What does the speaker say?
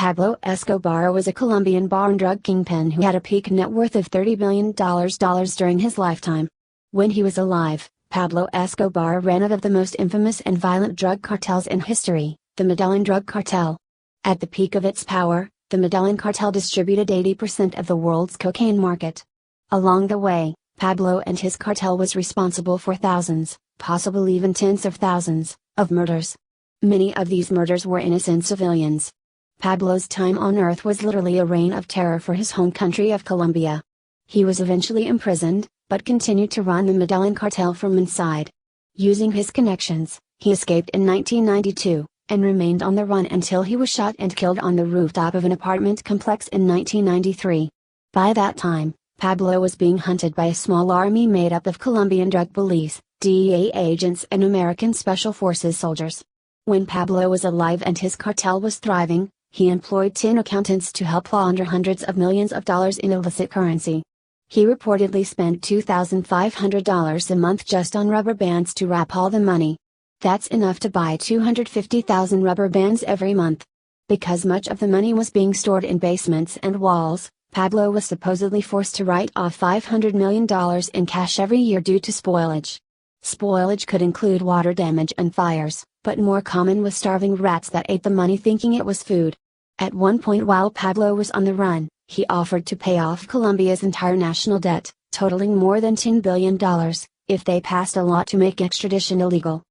Pablo Escobar was a Colombian bar and drug kingpin who had a peak net worth of $30 billion during his lifetime. When he was alive, Pablo Escobar ran one of the most infamous and violent drug cartels in history, the Medellin Drug Cartel. At the peak of its power, the Medellin cartel distributed 80% of the world's cocaine market. Along the way, Pablo and his cartel was responsible for thousands, possibly even tens of thousands, of murders. Many of these murders were innocent civilians. Pablo's time on earth was literally a reign of terror for his home country of Colombia. He was eventually imprisoned, but continued to run the Medellin cartel from inside. Using his connections, he escaped in 1992, and remained on the run until he was shot and killed on the rooftop of an apartment complex in 1993. By that time, Pablo was being hunted by a small army made up of Colombian drug police, DEA agents and American Special Forces soldiers. When Pablo was alive and his cartel was thriving, he employed 10 accountants to help launder hundreds of millions of dollars in illicit currency. He reportedly spent $2,500 a month just on rubber bands to wrap all the money. That's enough to buy 250,000 rubber bands every month. Because much of the money was being stored in basements and walls, Pablo was supposedly forced to write off $500 million in cash every year due to spoilage. Spoilage could include water damage and fires, but more common was starving rats that ate the money thinking it was food. At one point while Pablo was on the run, he offered to pay off Colombia's entire national debt, totaling more than $10 billion, if they passed a law to make extradition illegal.